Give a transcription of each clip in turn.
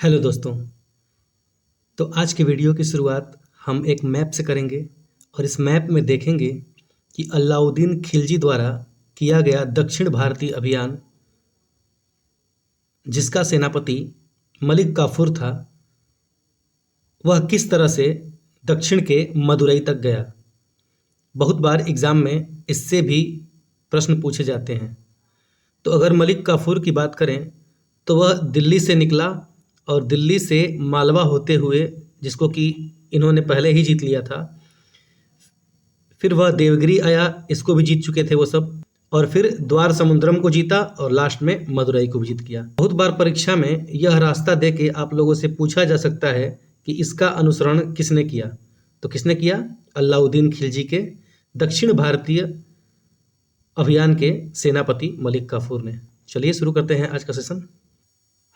Hello दोस्तों। तो आज के वीडियो की शुरुआत हम एक मैप से करेंगे और इस मैप में देखेंगे कि अलाउद्दीन खिलजी द्वारा किया गया दक्षिण भारतीय अभियान, जिसका सेनापति मलिक काफूर था, वह किस तरह से दक्षिण के मदुरई तक गया। बहुत बार एग्ज़ाम में इससे भी प्रश्न पूछे जाते हैं। तो अगर मलिक काफूर की बात करें तो वह दिल्ली से निकला और दिल्ली से मालवा होते हुए, जिसको कि इन्होंने पहले ही जीत लिया था, फिर वह देवगिरी आया, इसको भी जीत चुके थे वो सब, और फिर द्वार समुद्रम को जीता और लास्ट में मदुरई को भी जीत किया। बहुत बार परीक्षा में यह रास्ता दे के आप लोगों से पूछा जा सकता है कि इसका अनुसरण किसने किया। तो किसने किया? अलाउद्दीन खिलजी के दक्षिण भारतीय अभियान के सेनापति मलिक काफूर ने। चलिए शुरू करते हैं आज का सेशन।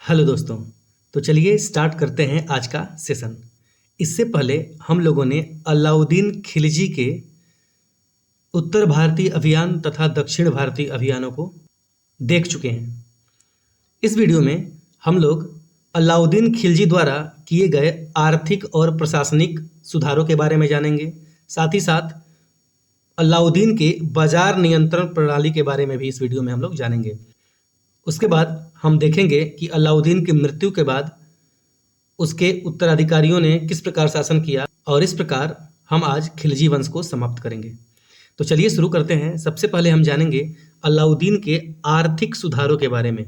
हेलो दोस्तों, तो चलिए स्टार्ट करते हैं आज का सेशन। इससे पहले हम लोगों ने अलाउद्दीन खिलजी के उत्तर भारतीय अभियान तथा दक्षिण भारतीय अभियानों को देख चुके हैं। इस वीडियो में हम लोग अलाउद्दीन खिलजी द्वारा किए गए आर्थिक और प्रशासनिक सुधारों के बारे में जानेंगे। साथ ही साथ अलाउद्दीन के बाजार नियंत्रण प्रणाली के बारे में भी इस वीडियो में हम लोग जानेंगे। उसके बाद हम देखेंगे कि अलाउद्दीन की मृत्यु के बाद उसके उत्तराधिकारियों ने किस प्रकार शासन किया, और इस प्रकार हम आज खिलजी वंश को समाप्त करेंगे। तो चलिए शुरू करते हैं। सबसे पहले हम जानेंगे अलाउद्दीन के आर्थिक सुधारों के बारे में।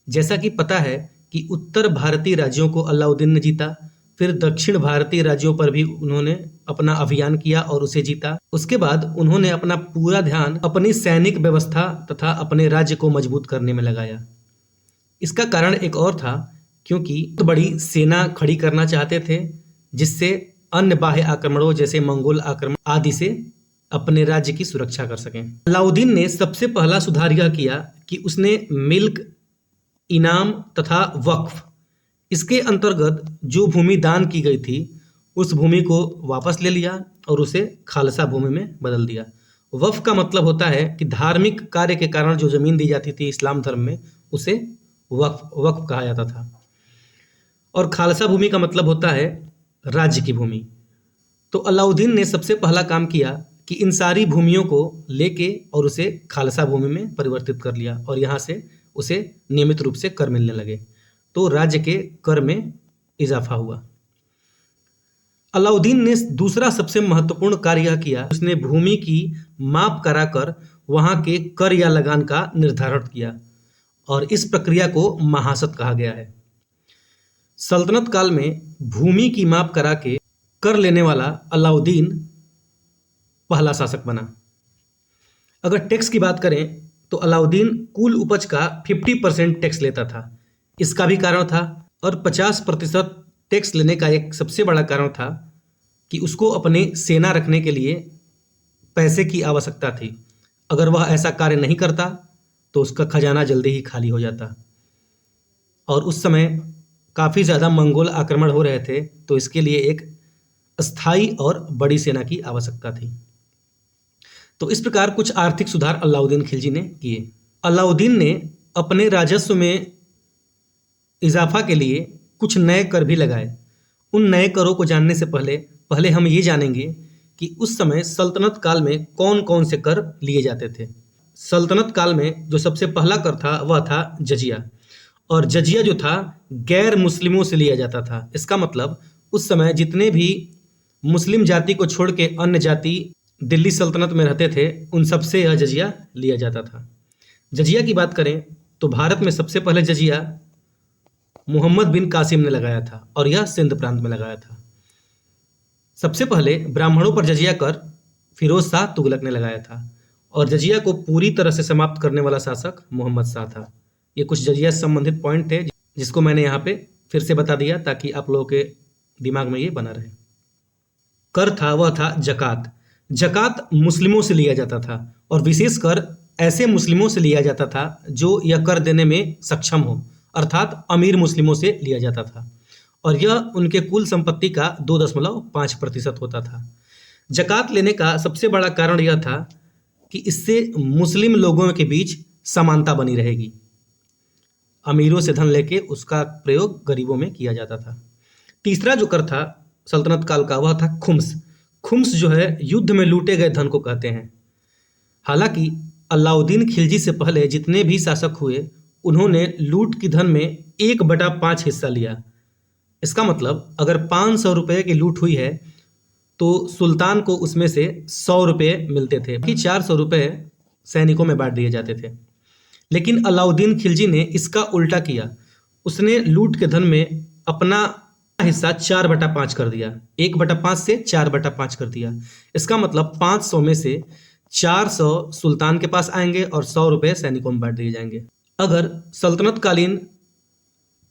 जैसा कि पता है कि उत्तर भारतीय राज्यों को अलाउद्दीन ने जीता, फिर दक्षिण भारतीय राज्यों पर भी उन्होंने अपना अभियान किया और उसे जीता। उसके बाद उन्होंने अपना पूरा ध्यान अपनी सैनिक व्यवस्था तथा अपने राज्य को मजबूत करने में लगाया। इसका कारण एक और था, क्योंकि तो बड़ी सेना खड़ी करना चाहते थे, जिससे अन्य बाह्य आक्रमणों जैसे मंगोल आक्रमण आदि से अपने राज्य की सुरक्षा कर सकें। अलाउद्दीन ने सबसे पहला सुधार यह किया कि उसने मिल्क, इनाम तथा वक्फ, इसके अंतर्गत जो भूमि दान की गई थी उस भूमि को वापस ले लिया और उसे खालसा भूमि में बदल दिया। वक्फ का मतलब होता है कि धार्मिक कार्य के कारण जो जमीन दी जाती थी इस्लाम धर्म में, उसे वक्फ कहा जाता था। और खालसा भूमि का मतलब होता है राज्य की भूमि। तो अलाउद्दीन ने सबसे पहला काम किया कि इन सारी भूमियों को लेके और उसे खालसा भूमि में परिवर्तित कर लिया, और यहाँ से उसे नियमित रूप से कर मिलने लगे। तो राज्य के कर में इजाफा हुआ। अलाउद्दीन ने दूसरा सबसे महत्वपूर्ण कार्य यह किया, उसने भूमि की माप कराकर वहां के कर या लगान का निर्धारण किया, और इस प्रक्रिया को महासत कहा गया है। सल्तनत काल में भूमि की माप करा के कर लेने वाला अलाउद्दीन पहला शासक बना। अगर टैक्स की बात करें तो अलाउद्दीन कुल उपज का 50% टैक्स लेता था। इसका भी कारण था, और 50% टैक्स लेने का एक सबसे बड़ा कारण था कि उसको अपने सेना रखने के लिए पैसे की आवश्यकता थी। अगर वह ऐसा कार्य नहीं करता तो उसका खजाना जल्दी ही खाली हो जाता, और उस समय काफ़ी ज़्यादा मंगोल आक्रमण हो रहे थे, तो इसके लिए एक स्थायी और बड़ी सेना की आवश्यकता थी। तो इस प्रकार कुछ आर्थिक सुधार अलाउद्दीन खिलजी ने किए। अलाउद्दीन ने अपने राजस्व में इजाफा के लिए कुछ नए कर भी लगाए। उन नए करों को जानने से पहले हम ये जानेंगे कि उस समय सल्तनत काल में कौन कौन से कर लिए जाते थे। सल्तनत काल में जो सबसे पहला कर था वह था जजिया, और जजिया जो था गैर मुस्लिमों से लिया जाता था। इसका मतलब उस समय जितने भी मुस्लिम जाति को छोड़ के अन्य जाति दिल्ली सल्तनत में रहते थे, उन सबसे यह जजिया लिया जाता था। जजिया की बात करें तो भारत में सबसे पहले जजिया मोहम्मद बिन कासिम ने लगाया था, और यह सिंध प्रांत में लगाया था। सबसे पहले ब्राह्मणों पर जजिया कर फिरोज शाह तुगलक ने लगाया था, और जजिया को पूरी तरह से समाप्त करने वाला शासक मोहम्मद शाह था। ये कुछ जजिया से संबंधित पॉइंट थे जिसको मैंने यहाँ पे फिर से बता दिया ताकि आप लोगों के दिमाग में ये बना रहे। कर था वह था जकात। जकात मुस्लिमों से लिया जाता था, और विशेष कर ऐसे मुस्लिमों से लिया जाता था जो यह कर देने में सक्षम हो, अर्थात अमीर मुस्लिमों से लिया जाता था, और यह उनके कुल संपत्ति का 2.5% होता था। जकात लेने का सबसे बड़ा कारण यह था कि इससे मुस्लिम लोगों के बीच समानता बनी रहेगी। अमीरों से धन लेके उसका प्रयोग गरीबों में किया जाता था। तीसरा जो कर था सल्तनत काल का वह था खुम्स। खुम्स जो है युद्ध में लूटे गए धन को कहते हैं। हालांकि अलाउद्दीन खिलजी से पहले जितने भी शासक हुए उन्होंने लूट की धन में 1/5 हिस्सा लिया। इसका मतलब अगर 500 रुपये की लूट हुई है तो सुल्तान को उसमें से 100 रुपये मिलते थे, कि 400 रुपये सैनिकों में बांट दिए जाते थे। लेकिन अलाउद्दीन खिलजी ने इसका उल्टा किया। उसने लूट के धन में अपना हिस्सा 4/5 कर दिया। 1/5 से 4/5 कर दिया। इसका मतलब 500 में से 400 सुल्तान के पास आएंगे और 100 रुपये सैनिकों में बांट दिए जाएंगे। अगर सल्तनत कालीन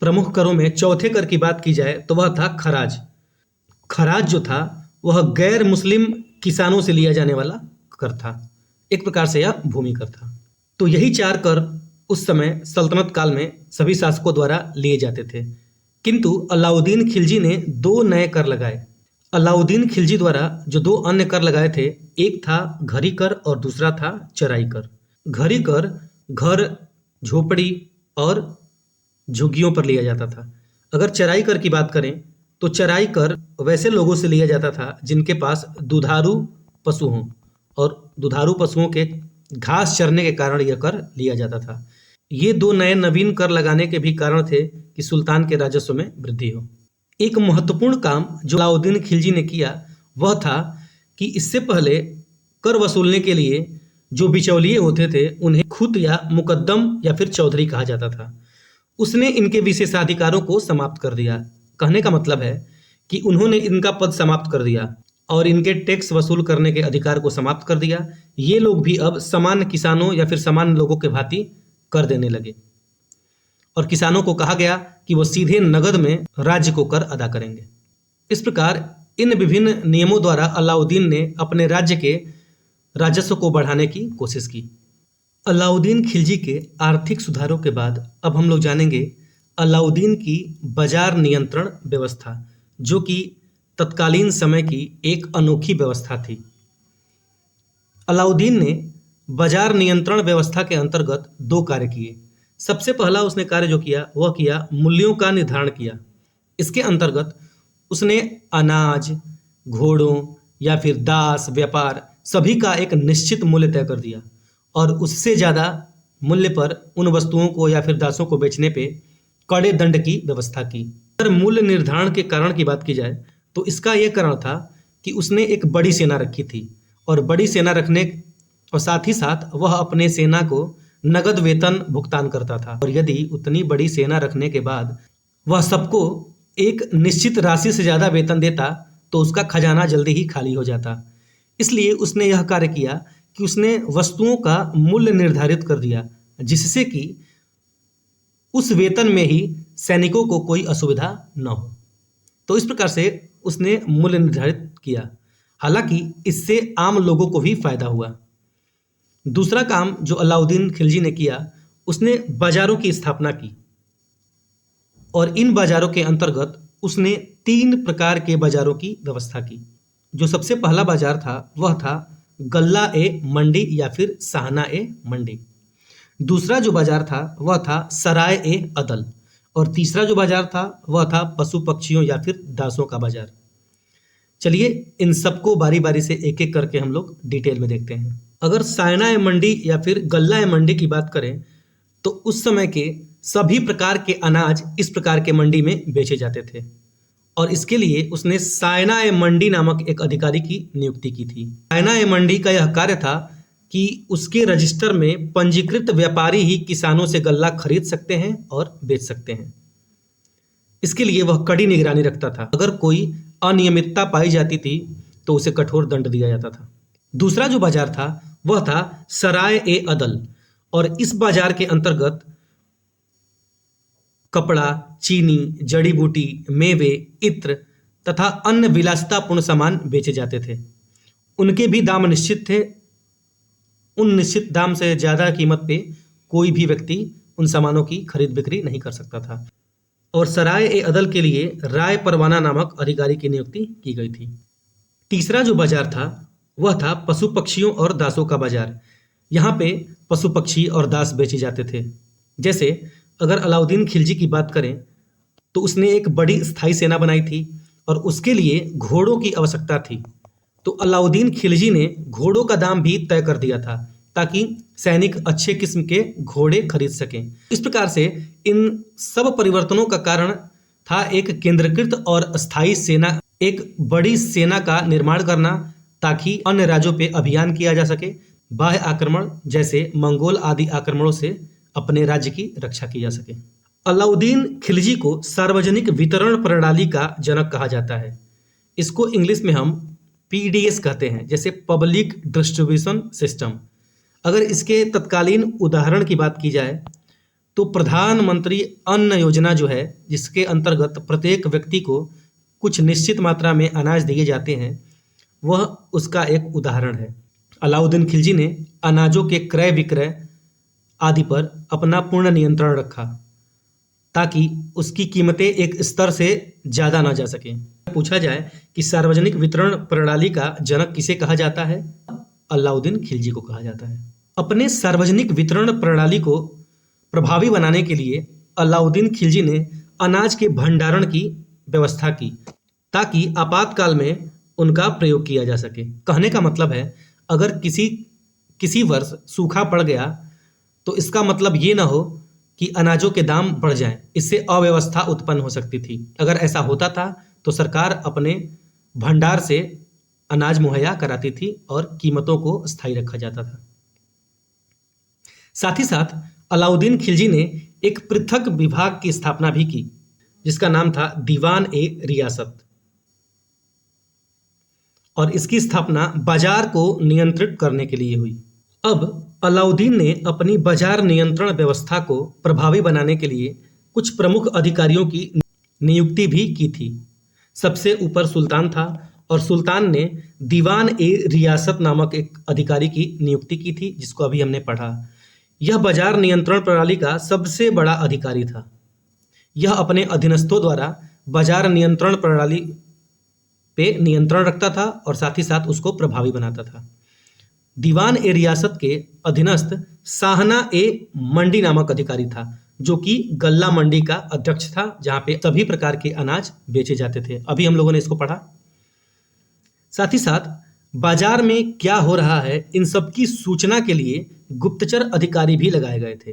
प्रमुख करों में चौथे कर की बात की जाए तो वह था खराज। खराज जो था वह गैर मुस्लिम किसानों से लिया जाने वाला कर था। एक प्रकार से यह भूमि कर था। तो यही 4 कर उस समय सल्तनत काल में सभी शासकों द्वारा लिए जाते थे। किंतु अलाउद्दीन खिलजी ने 2 नए कर लगाए। अलाउद्दीन खिलजी द्वारा जो 2 अन्य कर लगाए थे, एक था घरी कर और दूसरा था चराई कर। घरी कर घर, झोपड़ी और झुग्गियों पर लिया जाता था। अगर चराई कर की बात करें तो चराई कर वैसे लोगों से लिया जाता था जिनके पास दुधारू पशु हों, और दुधारू पशुओं के घास चरने के कारण यह कर लिया जाता था। ये 2 नए नवीन कर लगाने के भी कारण थे कि सुल्तान के राजस्व में वृद्धि हो। एक महत्वपूर्ण काम जो अलाउद्दीन खिलजी ने किया वह था कि इससे पहले कर वसूलने के लिए जो बिचौलिए होते थे उन्हें खुद या मुकद्दम या फिर चौधरी कहा जाता था। उसने इनके विशेषाधिकारों को समाप्त कर दिया। कहने का मतलब है कि उन्होंने इनका पद समाप्त कर दिया और इनके टैक्स वसूल करने के अधिकार को समाप्त कर दिया। ये लोग भी अब सामान्य किसानों या फिर सामान्य लोगों के भांति कर देने लगे और किसानों को कहा गया कि वो सीधे नगद में राज्य को कर अदा करेंगे। इस प्रकार इन विभिन्न नियमों द्वारा अलाउद्दीन ने अपने राज्य के राजस्व को बढ़ाने की कोशिश की। अलाउद्दीन खिलजी के आर्थिक सुधारों के बाद अब हम लोग जानेंगे अलाउद्दीन की बाजार नियंत्रण व्यवस्था, जो कि तत्कालीन समय की एक अनोखी व्यवस्था थी। अलाउद्दीन ने बाजार नियंत्रण व्यवस्था के अंतर्गत 2 कार्य किए। सबसे पहला उसने कार्य जो किया वह किया मूल्यों का निर्धारण किया। इसके अंतर्गत उसने अनाज, घोड़ों या फिर दास, व्यापार सभी का एक निश्चित मूल्य तय कर दिया और उससे ज़्यादा मूल्य पर उन वस्तुओं को या फिर दासों को बेचने पे कड़े दंड की व्यवस्था की। अगर मूल्य निर्धारण के कारण की बात की जाए तो इसका यह कारण था कि उसने एक बड़ी सेना रखी थी और बड़ी सेना रखने और साथ ही साथ वह अपने सेना को नगद वेतन भुगतान करता था। और यदि उतनी बड़ी सेना रखने के बाद वह सबको एक निश्चित राशि से ज़्यादा वेतन देता तो उसका खजाना जल्दी ही खाली हो जाता। इसलिए उसने यह कार्य किया कि उसने वस्तुओं का मूल्य निर्धारित कर दिया, जिससे कि उस वेतन में ही सैनिकों को कोई असुविधा न हो। तो इस प्रकार से उसने मूल्य निर्धारित किया। हालांकि इससे आम लोगों को भी फायदा हुआ। दूसरा काम जो अलाउद्दीन खिलजी ने किया, उसने बाजारों की स्थापना की और इन बाजारों के अंतर्गत उसने 3 प्रकार के बाजारों की व्यवस्था की। जो सबसे पहला बाजार था वह था गल्ला ए मंडी या फिर साहना ए मंडी। दूसरा जो बाजार था वह था सराय ए अदल और तीसरा जो बाजार था वह था पशु पक्षियों या फिर दासों का बाजार। चलिए इन सबको बारी बारी से एक एक करके हम लोग डिटेल में देखते हैं। अगर सायना ए मंडी या फिर गल्ला ए मंडी की बात करें तो उस समय के सभी प्रकार के अनाज इस प्रकार के मंडी में बेचे जाते थे और इसके लिए उसने सायना ए मंडी नामक एक अधिकारी की नियुक्ति की थी। सायना ए मंडी का यह कार्य था कि उसके रजिस्टर में पंजीकृत व्यापारी ही किसानों से गल्ला खरीद सकते हैं और बेच सकते हैं। इसके लिए वह कड़ी निगरानी रखता था। अगर कोई अनियमितता पाई जाती थी तो उसे कठोर दंड दिया जाता था। दूसरा जो बाजार था वह था सराय ए अदल और इस बाजार के अंतर्गत कपड़ा, चीनी, जड़ी बूटी, मेवे, इत्र तथा अन्य विलासितापूर्ण सामान बेचे जाते थे। उनके भी दाम निश्चित थे। उन निश्चित दाम से ज़्यादा कीमत पे कोई भी व्यक्ति उन सामानों की खरीद बिक्री नहीं कर सकता था। और सराय ए अदल के लिए राय परवाना नामक अधिकारी की नियुक्ति की गई थी। तीसरा जो बाजार था वह था पशु पक्षियों और दासों का बाजार। यहाँ पे पशु पक्षी और दास बेचे जाते थे। जैसे अगर अलाउद्दीन खिलजी की बात करें तो उसने एक बड़ी स्थायी सेना बनाई थी और उसके लिए घोड़ों की आवश्यकता थी। तो अलाउद्दीन खिलजी ने घोड़ों का दाम भी तय कर दिया था ताकि सैनिक अच्छे किस्म के घोड़े खरीद सकें। इस प्रकार से इन सब परिवर्तनों का कारण था एक केंद्रीकृत और स्थायी सेना, एक बड़ी सेना का निर्माण करना ताकि अन्य राज्यों पे अभियान किया जा सके, बाह्य आक्रमण जैसे मंगोल आदि आक्रमणों से अपने राज्य की रक्षा की जा सके। अलाउद्दीन खिलजी को सार्वजनिक वितरण प्रणाली का जनक कहा जाता है। इसको इंग्लिश में हम पीडीएस कहते हैं, जैसे पब्लिक डिस्ट्रीब्यूशन सिस्टम। अगर इसके तत्कालीन उदाहरण की बात की जाए तो प्रधानमंत्री अन्न योजना जो है, जिसके अंतर्गत प्रत्येक व्यक्ति को कुछ निश्चित मात्रा में अनाज दिए जाते हैं, वह उसका एक उदाहरण है। अलाउद्दीन खिलजी ने अनाजों के क्रय विक्रय आदि पर अपना पूर्ण नियंत्रण रखा ताकि उसकी कीमतें एक स्तर से ज़्यादा ना जा सकें। पूछा जाए कि सार्वजनिक वितरण प्रणाली का जनक किसे कहा जाता है, अलाउद्दीन खिलजी को कहा जाता है। अपने सार्वजनिक वितरण प्रणाली को प्रभावी बनाने के लिए अलाउद्दीन खिलजी ने अनाज के भंडारण की व्यवस्था की ताकि आपातकाल में उनका प्रयोग किया जा सके। कहने का मतलब है, अगर किसी वर्ष सूखा पड़ गया तो इसका मतलब ये ना हो कि अनाजों के दाम बढ़ जाएं, इससे अव्यवस्था उत्पन्न हो सकती थी। अगर ऐसा होता था तो सरकार अपने भंडार से अनाज मुहैया कराती थी और कीमतों को स्थायी रखा जाता था। साथ ही साथ अलाउद्दीन खिलजी ने एक पृथक विभाग की स्थापना भी की जिसका नाम था दीवान ए रियासत, और इसकी स्थापना बाजार को नियंत्रित करने के लिए हुई। अब अलाउद्दीन ने अपनी बाजार नियंत्रण व्यवस्था को प्रभावी बनाने के लिए कुछ प्रमुख अधिकारियों की नियुक्ति भी की थी। सबसे ऊपर सुल्तान था और सुल्तान ने दीवान ए रियासत नामक एक अधिकारी की नियुक्ति की थी, जिसको अभी हमने पढ़ा। यह बाजार नियंत्रण प्रणाली का सबसे बड़ा अधिकारी था। यह अपने अधीनस्थों द्वारा बाजार नियंत्रण प्रणाली पे नियंत्रण रखता था और साथ ही साथ उसको प्रभावी बनाता था। दीवान ए रियासत के अधीनस्थ साहना ए मंडी नामक अधिकारी था, जो कि गल्ला मंडी का अध्यक्ष था, जहाँ पे सभी प्रकार के अनाज बेचे जाते थे। अभी हम लोगों ने इसको पढ़ा। साथ ही साथ बाजार में क्या हो रहा है इन सब की सूचना के लिए गुप्तचर अधिकारी भी लगाए गए थे।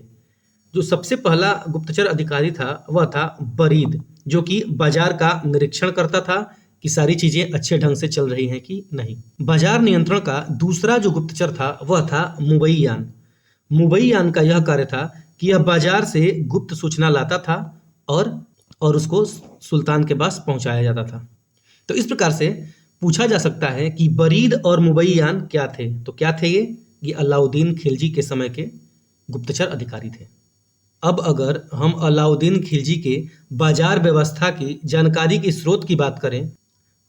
जो सबसे पहला गुप्तचर अधिकारी था वह था बरीद, जो कि बाजार का निरीक्षण करता था कि सारी चीजें अच्छे ढंग से चल रही हैं कि नहीं। बाजार नियंत्रण का दूसरा जो गुप्तचर था वह था मुबैयान। मुबैयान का यह कार्य था कि यह बाजार से गुप्त सूचना लाता था और उसको सुल्तान के पास पहुंचाया जाता था। तो इस प्रकार से पूछा जा सकता है कि बरीद और मुबैयान क्या थे। तो क्या थे ये अलाउद्दीन खिलजी के समय के गुप्तचर अधिकारी थे। अब अगर हम अलाउद्दीन खिलजी के बाजार व्यवस्था की जानकारी के स्रोत की बात करें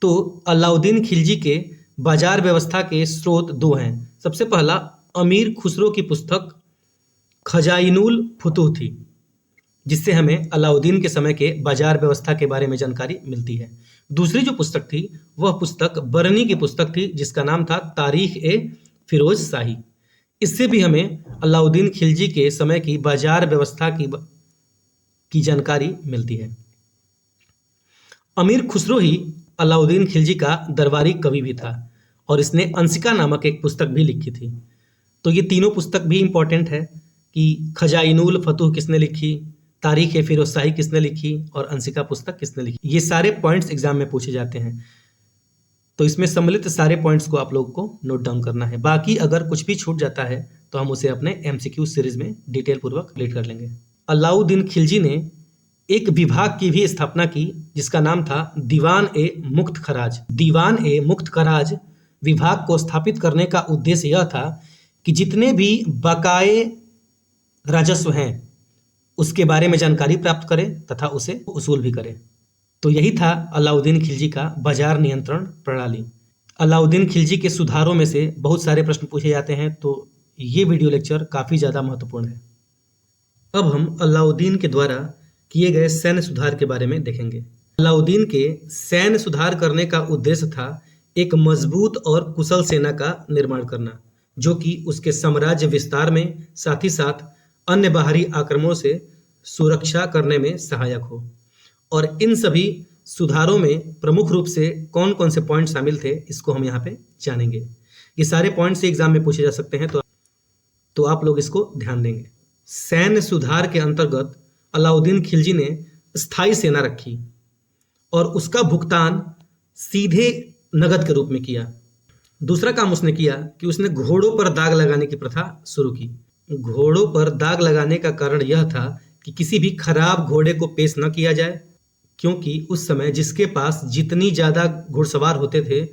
तो अलाउद्दीन खिलजी के बाजार व्यवस्था के स्रोत दो हैं। सबसे पहला अमीर खुसरो की पुस्तक खजाइनुल फुतूह थी, जिससे हमें अलाउद्दीन के समय के बाजार व्यवस्था के बारे में जानकारी मिलती है। दूसरी जो पुस्तक थी वह पुस्तक बरनी की पुस्तक थी, जिसका नाम था तारीख ए फिरोज शाही। इससे भी हमें अलाउद्दीन खिलजी के समय की बाजार व्यवस्था की जानकारी मिलती है। अमीर खुसरो ही अलाउद्दीन खिलजी का दरबारी कवि भी था और इसने अंशिका नामक एक पुस्तक भी लिखी थी। तो ये तीनों पुस्तक भी इम्पोर्टेंट है कि खजाइनुल फतूह किसने लिखी, तारीख ए फिरोज शाही किसने लिखी और अंशिका पुस्तक किसने लिखी। ये सारे पॉइंट्स एग्जाम में पूछे जाते हैं, तो इसमें सम्मिलित सारे पॉइंट्स को आप लोगों को नोट डाउन करना है। बाकी अगर कुछ भी छूट जाता है तो हम उसे अपने MCQ सीरीज में डिटेल पूर्वक कंप्लीट कर लेंगे। अलाउद्दीन खिलजी ने एक विभाग की भी स्थापना की जिसका नाम था दीवान ए मुक्त खराज। दीवान ए मुक्त खराज विभाग को स्थापित करने का उद्देश्य यह था कि जितने भी बकाए राजस्व हैं उसके बारे में जानकारी प्राप्त करे तथा उसे वसूल भी करे। तो यही था अलाउद्दीन खिलजी का बाजार नियंत्रण प्रणाली। अलाउद्दीन खिलजी के सुधारों में से बहुत सारे प्रश्न पूछे जाते हैं, तो ये वीडियो लेक्चर काफ़ी ज़्यादा महत्वपूर्ण है। अब हम अलाउद्दीन के द्वारा किए गए सैन्य सुधार के बारे में देखेंगे। अलाउद्दीन के सैन्य सुधार करने का उद्देश्य था एक मजबूत और कुशल सेना का निर्माण करना, जो कि उसके साम्राज्य विस्तार में साथ ही साथ अन्य बाहरी आक्रमणों से सुरक्षा करने में सहायक हो। और इन सभी सुधारों में प्रमुख रूप से कौन कौन से पॉइंट शामिल थे, इसको हम यहाँ पे जानेंगे। ये सारे पॉइंट से एग्जाम में पूछे जा सकते हैं, तो आप लोग इसको ध्यान देंगे। सैन्य सुधार के अंतर्गत अलाउद्दीन खिलजी ने स्थायी सेना रखी और उसका भुगतान सीधे नगद के रूप में किया। दूसरा काम उसने किया कि उसने घोड़ों पर दाग लगाने की प्रथा शुरू की। घोड़ों पर दाग लगाने का कारण यह था कि किसी भी खराब घोड़े को पेश न किया जाए, क्योंकि उस समय जिसके पास जितनी ज़्यादा घुड़सवार होते थे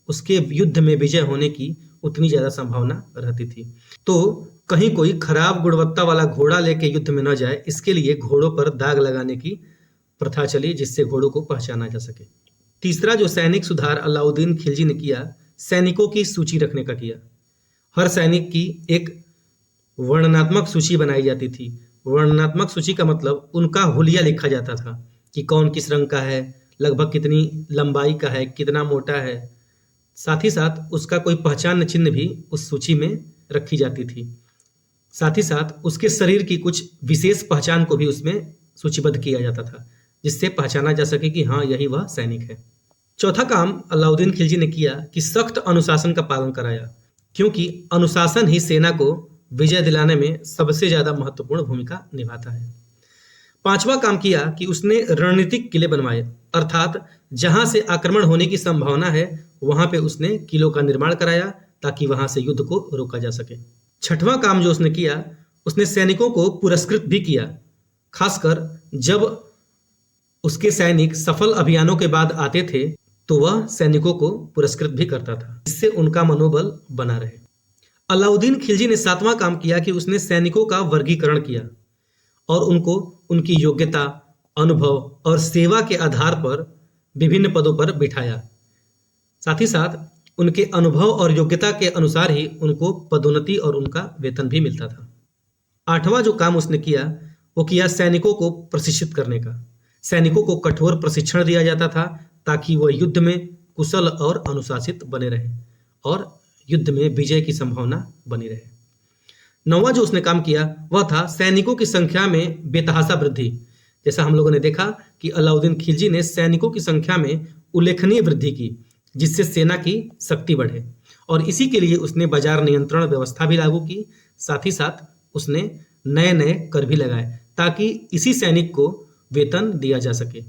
उसके युद्ध में विजय होने की उतनी ज़्यादा संभावना रहती थी। तो कहीं कोई खराब गुणवत्ता वाला घोड़ा लेके युद्ध में न जाए, इसके लिए घोड़ों पर दाग लगाने की प्रथा चली, जिससे घोड़ों को पहचाना जा सके। तीसरा जो सैनिक सुधार अलाउद्दीन खिलजी ने किया, सैनिकों की सूची रखने का किया। हर सैनिक की एक वर्णनात्मक सूची बनाई जाती थी। वर्णनात्मक सूची का मतलब उनका हुलिया लिखा जाता था कि कौन किस रंग का है, लगभग कितनी लंबाई का है, कितना मोटा है। साथ ही साथ उसका कोई पहचान चिन्ह भी उस सूची में रखी जाती थी। साथ ही साथ उसके शरीर की कुछ विशेष पहचान को भी उसमें सूचीबद्ध किया जाता था, जिससे पहचाना जा सके कि हाँ, यही वह सैनिक है। चौथा काम अलाउद्दीन खिलजी ने किया कि सख्त अनुशासन का पालन कराया, क्योंकि अनुशासन ही सेना को विजय दिलाने में सबसे ज़्यादा महत्वपूर्ण भूमिका निभाता है। पांचवा काम किया कि उसने रणनीतिक किले बनवाए, अर्थात जहां से आक्रमण होने की संभावना है वहां पे उसने किलों का निर्माण कराया ताकि वहां से युद्ध को रोका जा सके। छठवां काम जो उसने किया, उसने सैनिकों को पुरस्कृत भी किया, खासकर जब उसके सैनिक सफल अभियानों के बाद आते थे तो वह सैनिकों को पुरस्कृत भी करता था, इससे उनका मनोबल बना रहे। अलाउद्दीन खिलजी ने सातवां काम किया कि उसने सैनिकों का वर्गीकरण किया और उनको उनकी योग्यता, अनुभव और सेवा के आधार पर विभिन्न पदों पर बिठाया। साथ ही साथ उनके अनुभव और योग्यता के अनुसार ही उनको पदोन्नति और उनका वेतन भी मिलता था। आठवां जो काम उसने किया वो किया सैनिकों को प्रशिक्षित करने का। सैनिकों को कठोर प्रशिक्षण दिया जाता था ताकि वह युद्ध में कुशल और अनुशासित बने रहे और युद्ध में विजय की संभावना बनी रहे। नौवां जो उसने काम किया वह था सैनिकों की संख्या में बेतहाशा वृद्धि। जैसा हम लोगों ने देखा कि अलाउद्दीन खिलजी ने सैनिकों की संख्या में उल्लेखनीय वृद्धि की, जिससे सेना की शक्ति बढ़े, और इसी के लिए उसने बाजार नियंत्रण व्यवस्था भी लागू की। साथ ही साथ उसने नए नए कर भी लगाए ताकि इसी सैनिक को वेतन दिया जा सके,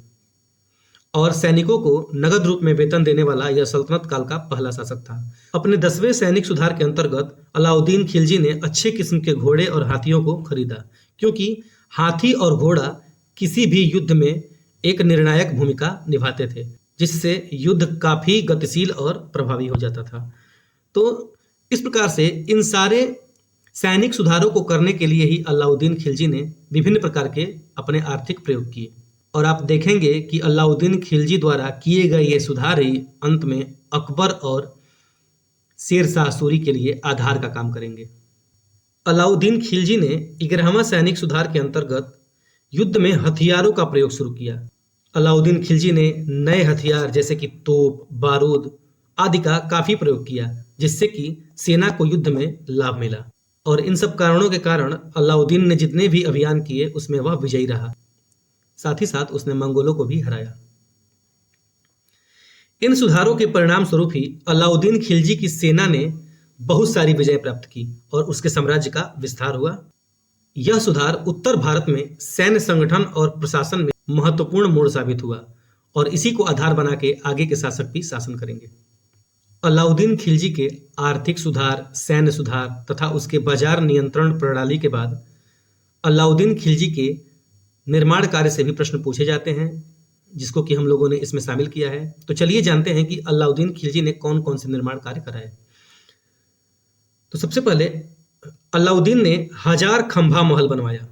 और सैनिकों को नगद रूप में वेतन देने वाला यह सल्तनत काल का पहला शासक था। अपने 10वें सैनिक सुधार के अंतर्गत अलाउद्दीन खिलजी ने अच्छे किस्म के घोड़े और हाथियों को खरीदा, क्योंकि हाथी और घोड़ा किसी भी युद्ध में एक निर्णायक भूमिका निभाते थे, जिससे युद्ध काफी गतिशील और प्रभावी हो जाता था। तो इस प्रकार से इन सारे सैनिक सुधारों को करने के लिए ही अलाउद्दीन खिलजी ने विभिन्न प्रकार के अपने आर्थिक प्रयोग किए, और आप देखेंगे कि अलाउद्दीन खिलजी द्वारा किए गए ये सुधार ही अंत में अकबर और शेर शाह सूरी के लिए आधार का काम करेंगे। अलाउद्दीन खिलजी ने 11वां सैनिक सुधार के अंतर्गत युद्ध में हथियारों का प्रयोग शुरू किया। अलाउद्दीन खिलजी ने नए हथियार जैसे कि तोप, बारूद आदि का काफी प्रयोग किया, जिससे कि सेना को युद्ध में लाभ मिला, और इन सब कारणों के कारण अलाउद्दीन ने जितने भी अभियान किए उसमें वह विजयी रहा। साथ ही साथ उसने मंगोलों को भी हराया। इन सुधारों के परिणाम स्वरूप ही अलाउद्दीन खिलजी की सेना ने बहुत सारी विजय प्राप्त की और उसके साम्राज्य का विस्तार हुआ। यह सुधार उत्तर भारत में सैन्य संगठन और प्रशासन में महत्वपूर्ण मोड़ साबित हुआ, और इसी को आधार बना के आगे के शासक भी शासन करेंगे। अलाउद्दीन खिलजी के आर्थिक सुधार, सैन्य सुधार तथा उसके बाजार नियंत्रण प्रणाली के बाद अलाउद्दीन खिलजी के निर्माण कार्य से भी प्रश्न पूछे जाते हैं, जिसको कि हम लोगों ने इसमें शामिल किया है। तो चलिए जानते हैं कि अलाउद्दीन खिलजी ने कौन कौन से निर्माण कार्य कराए। तो सबसे पहले अलाउद्दीन ने 1000 खंभा महल बनवाया,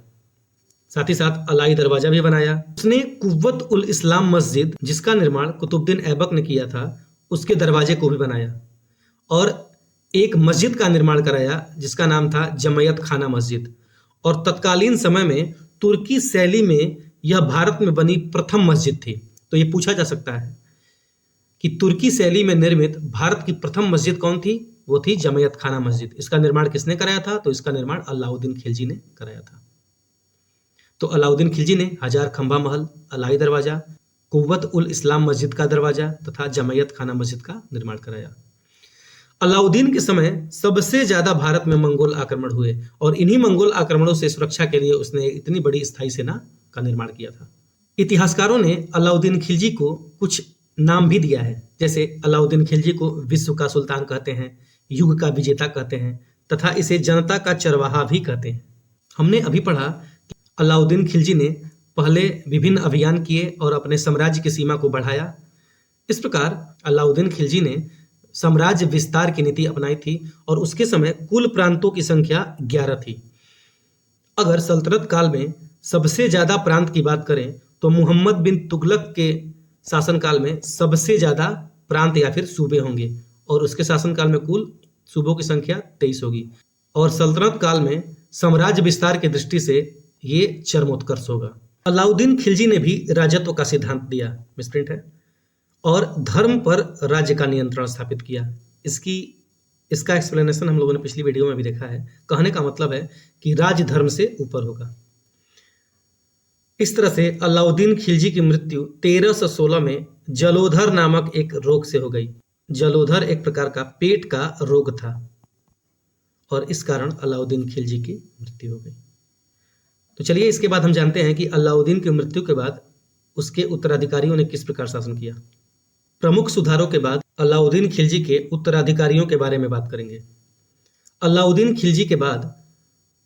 साथ ही साथ अलाई दरवाजा भी बनाया। उसने कुव्वत उल इस्लाम मस्जिद, जिसका निर्माण कुतुबुद्दीन ऐबक ने किया था, उसके दरवाजे को भी बनाया, और एक मस्जिद का निर्माण कराया जिसका नाम था जमयत खाना मस्जिद, और तत्कालीन समय में तुर्की शैली में यह भारत में बनी प्रथम मस्जिद थी। तो ये पूछा जा सकता है कि तुर्की शैली में निर्मित भारत की प्रथम मस्जिद कौन थी? वो थी जमयत खाना मस्जिद। इसका निर्माण किसने कराया था? तो इसका निर्माण अलाउद्दीन खिलजी ने कराया था। तो अलाउद्दीन खिलजी ने हजार खंबा महल, अलाई दरवाजा, कुव्वत उल इस्लाम मस्जिद का दरवाजा तथा जमैयत खाना मस्जिद का निर्माण कराया। अलाउद्दीन के समय सबसे ज्यादा भारत में मंगोल आक्रमण हुए और इन्हीं मंगोल आक्रमणों से सुरक्षा के लिए उसने इतनी बड़ी स्थायी सेना का निर्माण किया था। इतिहासकारों ने अलाउद्दीन खिलजी को कुछ नाम भी दिया है, जैसे अलाउद्दीन खिलजी को विश्व का सुल्तान कहते हैं, युग का विजेता कहते हैं तथा इसे जनता का चरवाहा भी कहते हैं। हमने अभी पढ़ा कि अलाउद्दीन खिलजी ने पहले विभिन्न अभियान किए और अपने साम्राज्य की सीमा को बढ़ाया। इस प्रकार अलाउद्दीन खिलजी ने साम्राज्य विस्तार की नीति अपनाई थी और उसके समय कुल प्रांतों की संख्या 11 थी। अगर सल्तनत काल में सबसे ज्यादा प्रांत की बात करें तो मुहम्मद बिन तुगलक के शासनकाल में सबसे ज्यादा प्रांत या फिर सूबे होंगे और उसके शासनकाल में कुल सूबों की संख्या 23 होगी और सल्तनत काल में साम्राज्य विस्तार की दृष्टि से ये चरमोत्कर्ष होगा। अलाउद्दीन खिलजी ने भी राजत्व का सिद्धांत दिया, मिसप्रिंट है, और धर्म पर राज्य का नियंत्रण स्थापित किया। इसका एक्सप्लेनेशन हम लोगों ने पिछली वीडियो में भी देखा है। कहने का मतलब है कि राज्य धर्म से ऊपर होगा। इस तरह से अलाउद्दीन खिलजी की मृत्यु 1316 में जलोधर नामक एक रोग से हो गई। जलोधर एक प्रकार का पेट का रोग था और इस कारण अलाउद्दीन खिलजी की मृत्यु हो गई। तो चलिए इसके बाद हम जानते हैं कि अलाउद्दीन की मृत्यु के बाद उसके उत्तराधिकारियों ने किस प्रकार शासन किया। प्रमुख सुधारों के बाद अलाउद्दीन खिलजी के उत्तराधिकारियों के बारे में बात करेंगे। अलाउद्दीन खिलजी के बाद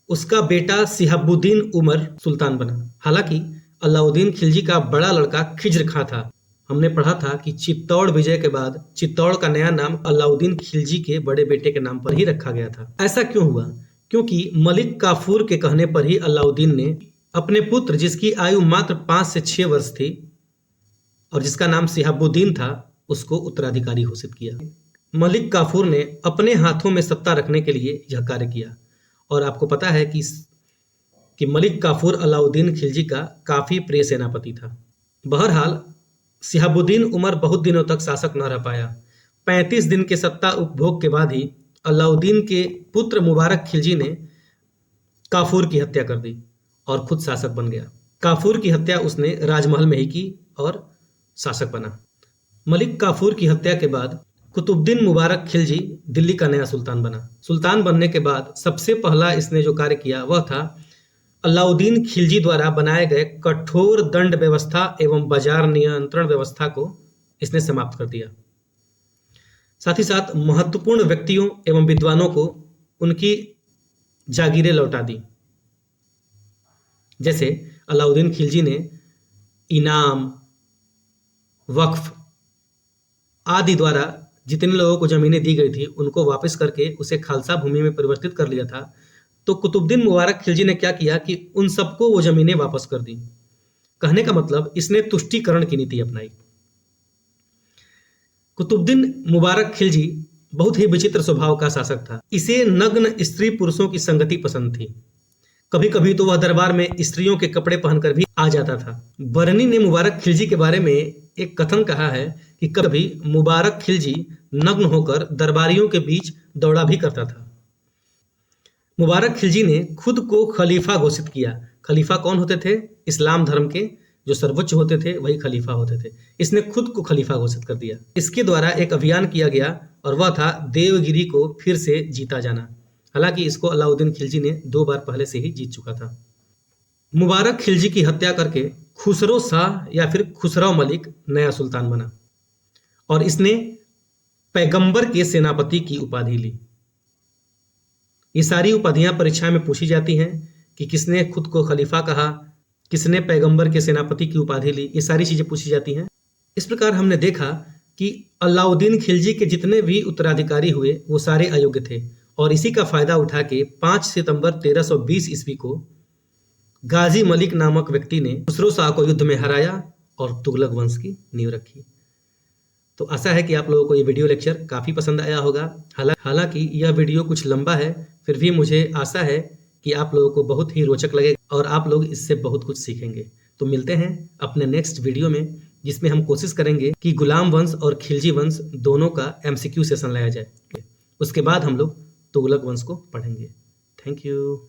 उसका बेटा शिहाबुद्दीन उमर सुल्तान बना। हालांकि अलाउद्दीन खिलजी का बड़ा लड़का खिज्र खां था। हमने पढ़ा था कि चित्तौड़ विजय के बाद चित्तौड़ का नया नाम अलाउद्दीन खिलजी के बड़े बेटे के नाम पर ही रखा गया था। ऐसा क्यों हुआ? क्योंकि मलिक काफूर के कहने पर ही अलाउद्दीन ने अपने पुत्र, जिसकी आयु मात्र 5 से 6 वर्ष थी और जिसका नाम शिहाबुद्दीन था, उसको उत्तराधिकारी घोषित किया। मलिक काफूर ने अपने हाथों में सत्ता रखने के लिए यह कार्य किया और आपको पता है कि मलिक काफूर अलाउद्दीन खिलजी का काफी प्रिय सेनापति था। बहरहाल शिहाबुद्दीन उमर बहुत दिनों तक शासक न रह पाया। 35 दिन के सत्ता उपभोग के बाद ही अलाउद्दीन के पुत्र मुबारक खिलजी ने काफूर की हत्या कर दी और खुद शासक बन गया। काफूर की हत्या उसने राजमहल में ही की और शासक बना। मलिक काफूर की हत्या के बाद कुतुबुद्दीन मुबारक खिलजी दिल्ली का नया सुल्तान बना। सुल्तान बनने के बाद सबसे पहला इसने जो कार्य किया वह था अलाउद्दीन खिलजी द्वारा बनाए गए कठोर दंड व्यवस्था एवं बाजार नियंत्रण व्यवस्था को इसने समाप्त कर दिया। साथ ही साथ महत्वपूर्ण व्यक्तियों एवं विद्वानों को उनकी जागीरें लौटा दी। जैसे अलाउद्दीन खिलजी ने इनाम, वक्फ आदि द्वारा जितने लोगों को जमीनें दी गई थी उनको वापस करके उसे खालसा भूमि में परिवर्तित कर लिया था। तो कुतुबुद्दीन मुबारक खिलजी ने क्या किया कि उन सबको वो जमीनें वापस कर दी। कहने का मतलब इसने तुष्टीकरण की नीति अपनाई। कुतुबुद्दीन मुबारक खिलजी बहुत ही विचित्र स्वभाव का शासक था। इसे नग्न स्त्री पुरुषों की संगति पसंद थी। कभी कभी तो वह दरबार में स्त्रियों के कपड़े पहनकर भी आ जाता था। बरनी ने मुबारक खिलजी के बारे में एक कथन कहा है कि कभी मुबारक खिलजी नग्न होकर दरबारियों के बीच दौड़ा भी करता था। मुबारक खिलजी ने खुद को खलीफा घोषित किया। खलीफा कौन होते थे? इस्लाम धर्म के जो सर्वोच्च होते थे वही खलीफा होते थे। इसने खुद को खलीफा घोषित कर दिया। इसके द्वारा एक अभियान किया गया और वह था देवगिरी को फिर से जीता जाना। हालांकि इसको अलाउद्दीन खिलजी ने 2 बार पहले से ही जीत चुका था। मुबारक खिलजी की हत्या करके खुसरो शाह या फिर खुसरो मलिक नया सुल्तान बना और इसने पैगंबर के सेनापति की उपाधि ली। ये सारी उपाधियां परीक्षा में पूछी जाती हैं कि किसने खुद को खलीफा कहा, किसने पैगंबर के सेनापति की उपाधि ली, ये सारी चीजें पूछी जाती हैं। इस प्रकार हमने देखा कि अलाउद्दीन खिलजी के जितने भी उत्तराधिकारी हुए वो सारे अयोग्य थे और इसी का फायदा उठा के 5 सितंबर 1320 ईस्वी को गाजी मलिक नामक व्यक्ति ने खुसरो शाह को युद्ध में हराया और तुगलक वंश की नींव रखी। तो आशा है कि आप लोगों को ये वीडियो लेक्चर काफ़ी पसंद आया होगा। हालांकि यह वीडियो कुछ लंबा है, फिर भी मुझे आशा है कि आप लोगों को बहुत ही रोचक लगेगा और आप लोग इससे बहुत कुछ सीखेंगे। तो मिलते हैं अपने नेक्स्ट वीडियो में, जिसमें हम कोशिश करेंगे कि गुलाम वंश और खिलजी वंश दोनों का MCQ सेशन लाया जाए। उसके बाद हम लोग तुगलक वंश को पढ़ेंगे। Thank you.